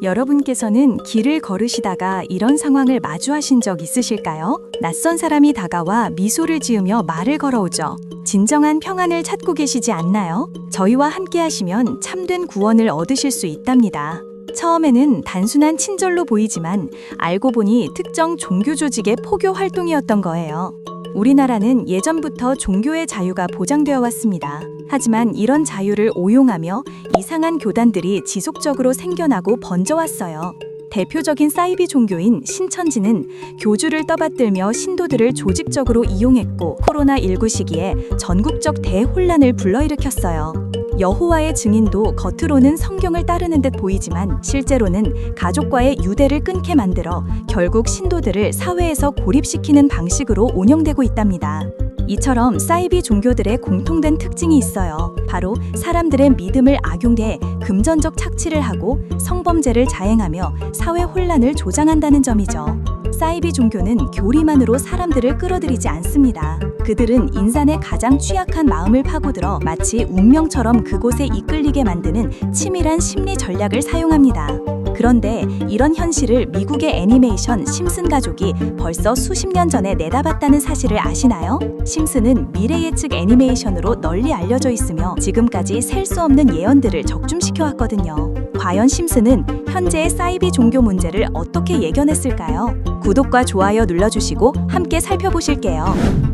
여러분께서는 길을 걸으시다가 이런 상황을 마주하신 적 있으실까요? 낯선 사람이 다가와 미소를 지으며 말을 걸어오죠. 진정한 평안을 찾고 계시지 않나요? 저희와 함께 하시면 참된 구원을 얻으실 수 있답니다. 처음에는 단순한 친절로 보이지만 알고 보니 특정 종교 조직의 포교 활동이었던 거예요. 우리나라는 예전부터 종교의 자유가 보장되어 왔습니다. 하지만 이런 자유를 오용하며 이상한 교단들이 지속적으로 생겨나고 번져왔어요. 대표적인 사이비 종교인 신천지는 교주를 떠받들며 신도들을 조직적으로 이용했고 코로나19 시기에 전국적 대혼란을 불러일으켰어요. 여호와의 증인도 겉으로는 성경을 따르는 듯 보이지만 실제로는 가족과의 유대를 끊게 만들어 결국 신도들을 사회에서 고립시키는 방식으로 운영되고 있답니다. 이처럼 사이비 종교들의 공통된 특징이 있어요. 바로 사람들의 믿음을 악용해 금전적 착취를 하고 성범죄를 자행하며 사회 혼란을 조장한다는 점이죠. 사이비 종교는 교리만으로 사람들을 끌어들이지 않습니다. 그들은 인간의 가장 취약한 마음을 파고들어 마치 운명처럼 그곳에 이끌리게 만드는 치밀한 심리 전략을 사용합니다. 그런데 이런 현실을 미국의 애니메이션 심슨 가족이 벌써 수십 년 전에 내다봤다는 사실을 아시나요? 심슨은 미래 예측 애니메이션으로 널리 알려져 있으며 지금까지 셀 수 없는 예언들을 적중시켜 왔거든요. 과연 심슨은 현재의 사이비 종교 문제를 어떻게 예견했을까요? 구독과 좋아요 눌러주시고 함께 살펴보실게요.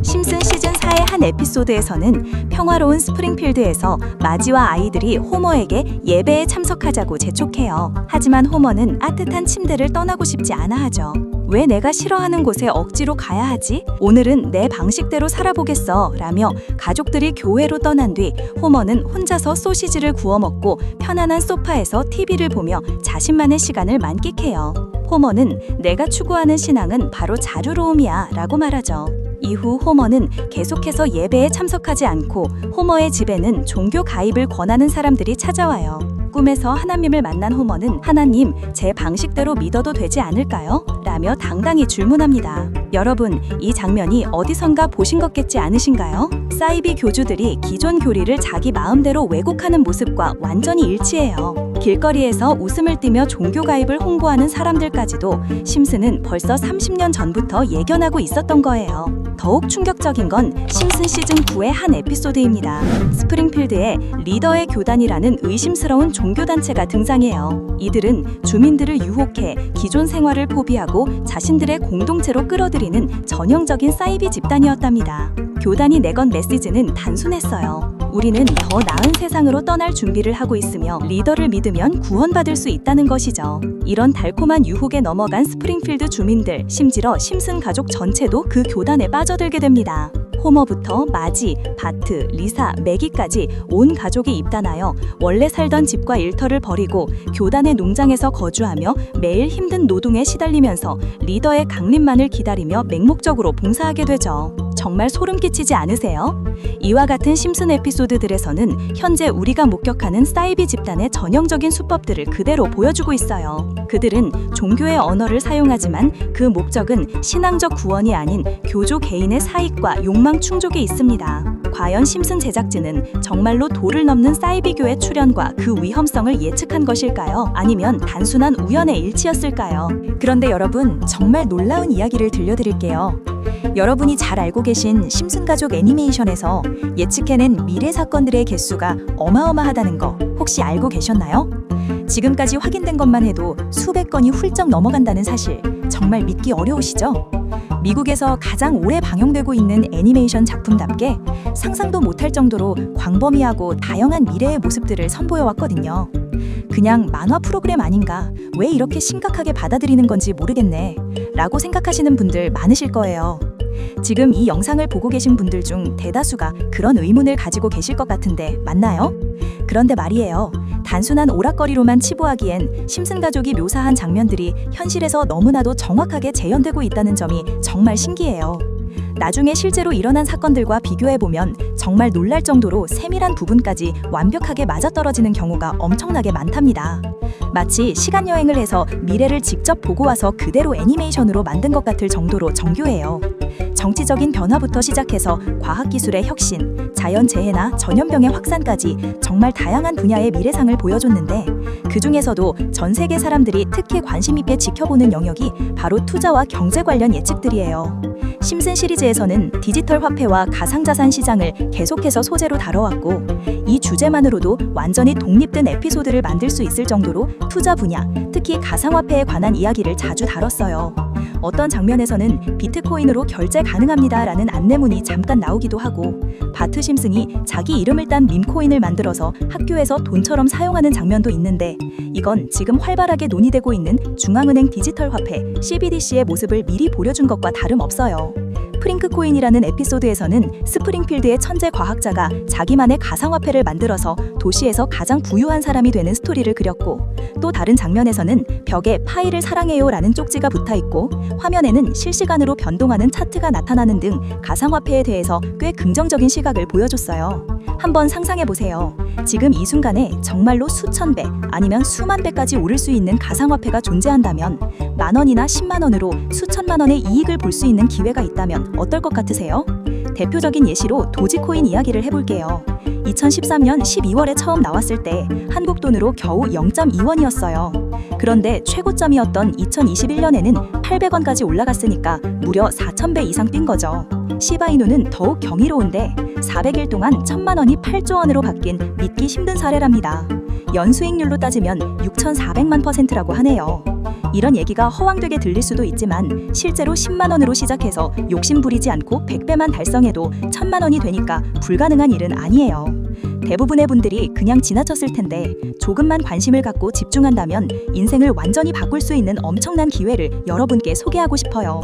심슨 시즌 4의 한 에피소드에서는 평화로운 스프링필드에서 마지와 아이들이 호머에게 예배에 참석하자고 재촉해요. 하지만 호머는 따뜻한 침대를 떠나고 싶지 않아 하죠. 왜 내가 싫어하는 곳에 억지로 가야 하지? 오늘은 내 방식대로 살아보겠어 라며 가족들이 교회로 떠난 뒤 호머는 혼자서 소시지를 구워 먹고 편안한 소파에서 TV를 보며 자신만의 시간을 만끽해요. 호머는 내가 추구하는 신앙은 바로 자유로움이야 라고 말하죠. 이후 호머는 계속해서 예배에 참석하지 않고 호머의 집에는 종교 가입을 권하는 사람들이 찾아와요. 꿈에서 하나님을 만난 호머는 하나님, 제 방식대로 믿어도 되지 않을까요? 라며 당당히 질문합니다. 여러분, 이 장면이 어디선가 보신 것 같지 않으신가요? 사이비 교주들이 기존 교리를 자기 마음대로 왜곡하는 모습과 완전히 일치해요. 길거리에서 웃음을 띠며 종교 가입을 홍보하는 사람들까지도 심슨은 벌써 30년 전부터 예견하고 있었던 거예요. 더욱 충격적인 건 심슨 시즌 9의 한 에피소드입니다. 스프링필드에 리더의 교단이라는 의심스러운 종교단체가 등장해요. 이들은 주민들을 유혹해 기존 생활을 포기하고 자신들의 공동체로 끌어들이는 전형적인 사이비 집단이었답니다. 교단이 내건 메시지는 단순했어요. 우리는 더 나은 세상으로 떠날 준비를 하고 있으며 리더를 믿으면 구원받을 수 있다는 것이죠. 이런 달콤한 유혹에 넘어간 스프링필드 주민들, 심지어 심슨 가족 전체도 그 교단에 빠져들게 됩니다. 호머부터 마지, 바트, 리사, 매기까지 온 가족이 입단하여 원래 살던 집과 일터를 버리고 교단의 농장에서 거주하며 매일 힘든 노동에 시달리면서 리더의 강림만을 기다리며 맹목적으로 봉사하게 되죠. 정말 소름 끼치지 않으세요? 이와 같은 심슨 에피소드들에서는 현재 우리가 목격하는 사이비 집단의 전형적인 수법들을 그대로 보여주고 있어요. 그들은 종교의 언어를 사용하지만 그 목적은 신앙적 구원이 아닌 교조 개인의 사익과 욕망 충족에 있습니다. 과연 심슨 제작진은 정말로 도를 넘는 사이비교의 출현과 그 위험성을 예측한 것일까요? 아니면 단순한 우연의 일치였을까요? 그런데 여러분, 정말 놀라운 이야기를 들려드릴게요. 여러분이 잘 알고 계신 심슨 가족 애니메이션에서 예측해낸 미래 사건들의 개수가 어마어마하다는 거 혹시 알고 계셨나요? 지금까지 확인된 것만 해도 수백 건이 훌쩍 넘어간다는 사실 정말 믿기 어려우시죠? 미국에서 가장 오래 방영되고 있는 애니메이션 작품답게 상상도 못할 정도로 광범위하고 다양한 미래의 모습들을 선보여왔거든요. 그냥 만화 프로그램 아닌가, 왜 이렇게 심각하게 받아들이는 건지 모르겠네 라고 생각하시는 분들 많으실 거예요. 지금 이 영상을 보고 계신 분들 중 대다수가 그런 의문을 가지고 계실 것 같은데 맞나요? 그런데 말이에요. 단순한 오락거리로만 치부하기엔 심슨 가족이 묘사한 장면들이 현실에서 너무나도 정확하게 재현되고 있다는 점이 정말 신기해요. 나중에 실제로 일어난 사건들과 비교해보면 정말 놀랄 정도로 세밀한 부분까지 완벽하게 맞아떨어지는 경우가 엄청나게 많답니다. 마치 시간여행을 해서 미래를 직접 보고 와서 그대로 애니메이션으로 만든 것 같을 정도로 정교해요. 정치적인 변화부터 시작해서 과학기술의 혁신, 자연재해나 전염병의 확산까지 정말 다양한 분야의 미래상을 보여줬는데 그 중에서도 전 세계 사람들이 특히 관심 있게 지켜보는 영역이 바로 투자와 경제 관련 예측들이에요. 심슨 시리즈에서는 디지털 화폐와 가상자산 시장을 계속해서 소재로 다뤄왔고 이 주제만으로도 완전히 독립된 에피소드를 만들 수 있을 정도로 투자 분야, 특히 가상화폐에 관한 이야기를 자주 다뤘어요. 어떤 장면에서는 비트코인으로 결제 가능합니다라는 안내문이 잠깐 나오기도 하고 바트 심슨이 자기 이름을 딴 밈코인을 만들어서 학교에서 돈처럼 사용하는 장면도 있는데 이건 지금 활발하게 논의되고 있는 중앙은행 디지털 화폐 CBDC의 모습을 미리 보여준 것과 다름없어요. 프링크코인이라는 에피소드에서는 스프링필드의 천재 과학자가 자기만의 가상화폐를 만들어서 도시에서 가장 부유한 사람이 되는 스토리를 그렸고 또 다른 장면에서는 벽에 파이를 사랑해요라는 쪽지가 붙어있고 화면에는 실시간으로 변동하는 차트가 나타나는 등 가상화폐에 대해서 꽤 긍정적인 시각을 보여줬어요. 한번 상상해보세요. 지금 이 순간에 정말로 수천 배 아니면 수만 배까지 오를 수 있는 가상화폐가 존재한다면 10,000원이나 100,000원으로 수천만 원의 이익을 볼 수 있는 기회가 있다면 어떨 것 같으세요? 대표적인 예시로 도지코인 이야기를 해볼게요. 2013년 12월에 처음 나왔을 때 한국 돈으로 겨우 0.2원이었어요. 그런데 최고점이었던 2021년에는 800원까지 올라갔으니까 무려 4,000배 이상 뛴 거죠. 시바이누는 더욱 경이로운데 400일 동안 1,000만 원이 8조 원으로 바뀐 믿기 힘든 사례랍니다. 연수익률로 따지면 6,400만%라고 하네요. 이런 얘기가 허황되게 들릴 수도 있지만 실제로 10만 원으로 시작해서 욕심 부리지 않고 100배만 달성해도 1,000만 원이 되니까 불가능한 일은 아니에요. 대부분의 분들이 그냥 지나쳤을 텐데 조금만 관심을 갖고 집중한다면 인생을 완전히 바꿀 수 있는 엄청난 기회를 여러분께 소개하고 싶어요.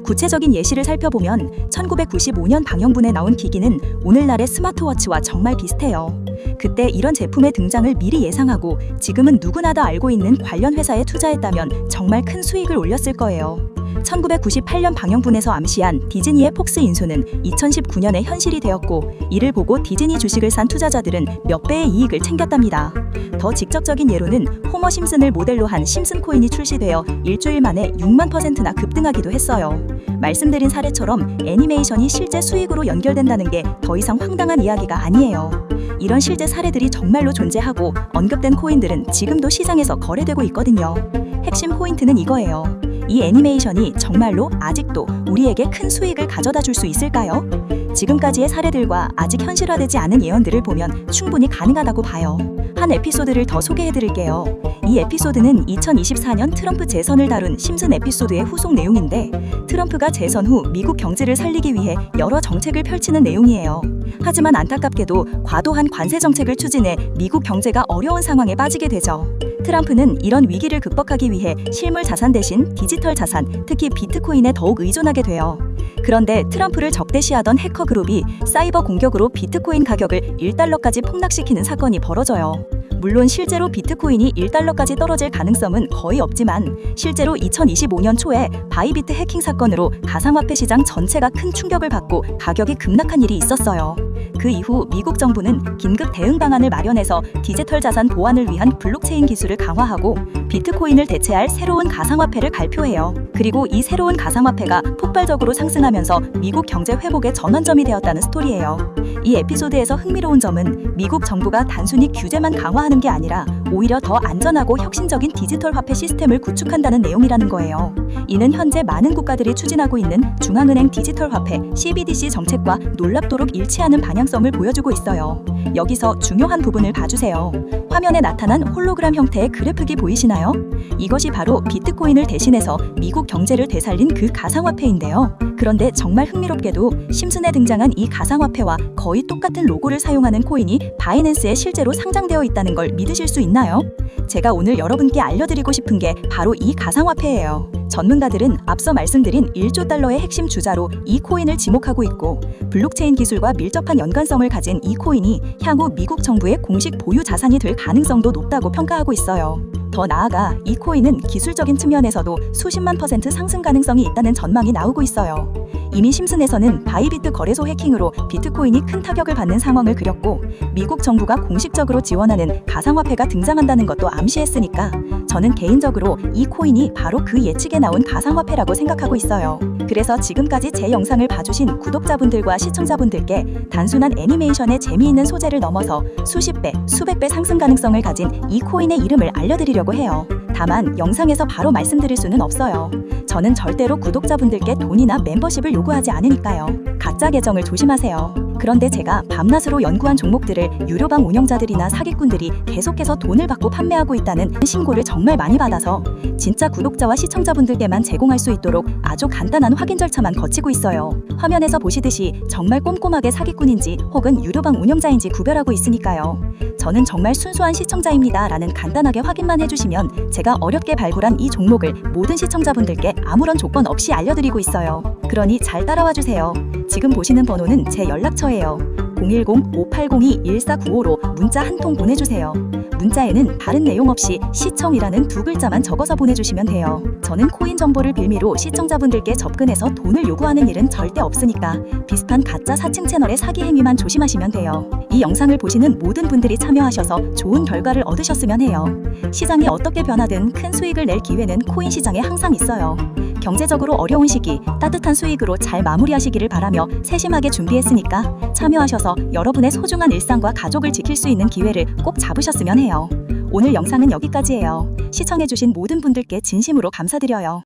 구체적인 예시를 살펴보면 1995년 방영분에 나온 기기는 오늘날의 스마트워치와 정말 비슷해요. 그때 이런 제품의 등장을 미리 예상하고 지금은 누구나 다 알고 있는 관련 회사에 투자했다면 정말 큰 수익을 올렸을 거예요. 1998년 방영분에서 암시한 디즈니의 폭스 인수는 2019년에 현실이 되었고 이를 보고 디즈니 주식을 산 투자자들은 몇 배의 이익을 챙겼답니다. 더 직접적인 예로는 호머 심슨을 모델로 한 심슨 코인이 출시되어 일주일 만에 6만%나 급등하기도 했어요. 말씀드린 사례처럼 애니메이션이 실제 수익으로 연결된다는 게 더 이상 황당한 이야기가 아니에요. 이런 실제 사례들이 정말로 존재하고 언급된 코인들은 지금도 시장에서 거래되고 있거든요. 핵심 포인트는 이거예요. 이 애니메이션이 정말로 아직도 우리에게 큰 수익을 가져다 줄 수 있을까요? 지금까지의 사례들과 아직 현실화되지 않은 예언들을 보면 충분히 가능하다고 봐요. 한 에피소드를 더 소개해드릴게요. 이 에피소드는 2024년 트럼프 재선을 다룬 심슨 에피소드의 후속 내용인데 트럼프가 재선 후 미국 경제를 살리기 위해 여러 정책을 펼치는 내용이에요. 하지만 안타깝게도 과도한 관세 정책을 추진해 미국 경제가 어려운 상황에 빠지게 되죠. 트럼프는 이런 위기를 극복하기 위해 실물 자산 대신 디지털 자산, 특히 비트코인에 더욱 의존하게 돼요. 그런데 트럼프를 적대시하던 해커 그룹이 사이버 공격으로 비트코인 가격을 1달러까지 폭락시키는 사건이 벌어져요. 물론 실제로 비트코인이 1달러까지 떨어질 가능성은 거의 없지만 실제로 2025년 초에 바이비트 해킹 사건으로 가상화폐 시장 전체가 큰 충격을 받고 가격이 급락한 일이 있었어요. 그 이후 미국 정부는 긴급 대응 방안을 마련해서 디지털 자산 보안을 위한 블록체인 기술을 강화하고 비트코인을 대체할 새로운 가상화폐를 발표해요. 그리고 이 새로운 가상화폐가 폭발적으로 상승하면서 미국 경제 회복의 전환점이 되었다는 스토리예요. 이 에피소드에서 흥미로운 점은 미국 정부가 단순히 규제만 강화하는 게 아니라 오히려 더 안전하고 혁신적인 디지털 화폐 시스템을 구축한다는 내용이라는 거예요. 이는 현재 많은 국가들이 추진하고 있는 중앙은행 디지털 화폐 CBDC 정책과 놀랍도록 일치하는 방향성을 보여주고 있어요. 여기서 중요한 부분을 봐주세요. 화면에 나타난 홀로그램 형태의 그래프기 보이시나요? 이것이 바로 비트코인을 대신해서 미국 경제를 되살린 그 가상화폐인데요. 그런데 정말 흥미롭게도 심슨에 등장한 이 가상화폐와 거의 똑같은 로고를 사용하는 코인이 바이낸스에 실제로 상장되어 있다는 걸 믿으실 수 있나요? 제가 오늘 여러분께 알려드리고 싶은 게 바로 이 가상화폐예요. 전문가들은 앞서 말씀드린 1조 달러의 핵심 주자로 이 코인을 지목하고 있고 블록체인 기술과 밀접한 연관성을 가진 이 코인이 향후 미국 정부의 공식 보유 자산이 될 가능성도 높다고 평가하고 있어요. 더 나아가 이 코인은 기술적인 측면에서도 수십만 % 상승 가능성이 있다는 전망이 나오고 있어요. 이미 심슨에서는 바이비트 거래소 해킹으로 비트코인이 큰 타격을 받는 상황을 그렸고 미국 정부가 공식적으로 지원하는 가상화폐가 등장한다는 것도 암시했으니까 저는 개인적으로 이 코인이 바로 그 예측에 나온 가상화폐라고 생각하고 있어요. 그래서 지금까지 제 영상을 봐주신 구독자분들과 시청자분들께 단순한 애니메이션의 재미있는 소재를 넘어서 수십 배, 수백 배 상승 가능성을 가진 이 코인의 이름을 알려드리려고 해요. 다만 영상에서 바로 말씀드릴 수는 없어요. 저는 절대로 구독자분들께 돈이나 멤버십을 요구하지 않으니까요. 가짜 계정을 조심하세요. 그런데 제가 밤낮으로 연구한 종목들을 유료방 운영자들이나 사기꾼들이 계속해서 돈을 받고 판매하고 있다는 신고를 정말 많이 받아서 진짜 구독자와 시청자분들께만 제공할 수 있도록 아주 간단한 확인 절차만 거치고 있어요. 화면에서 보시듯이 정말 꼼꼼하게 사기꾼인지 혹은 유료방 운영자인지 구별하고 있으니까요. 저는 정말 순수한 시청자입니다 라는 간단하게 확인만 해주시면 제가 어렵게 발굴한 이 종목을 모든 시청자분들께 아무런 조건 없이 알려드리고 있어요. 그러니 잘 따라와 주세요. 지금 보시는 번호는 제 연락처예요. 010-5802-1495로 문자 한 통 보내주세요. 문자에는 다른 내용 없이 시청이라는 두 글자만 적어서 보내주시면 돼요. 저는 코인 정보를 빌미로 시청자분들께 접근해서 돈을 요구하는 일은 절대 없으니까 비슷한 가짜 사칭 채널의 사기 행위만 조심하시면 돼요. 이 영상을 보시는 모든 분들이 참여하셔서 좋은 결과를 얻으셨으면 해요. 시장이 어떻게 변하든 큰 수익을 낼 기회는 코인 시장에 항상 있어요. 경제적으로 어려운 시기 따뜻한 수익으로 잘 마무리하시기를 바라며 세심하게 준비했으니까 참여하셔서 여러분의 소중한 일상과 가족을 지킬 수 있는 기회를 꼭 잡으셨으면 해요. 오늘 영상은 여기까지예요. 시청해주신 모든 분들께 진심으로 감사드려요.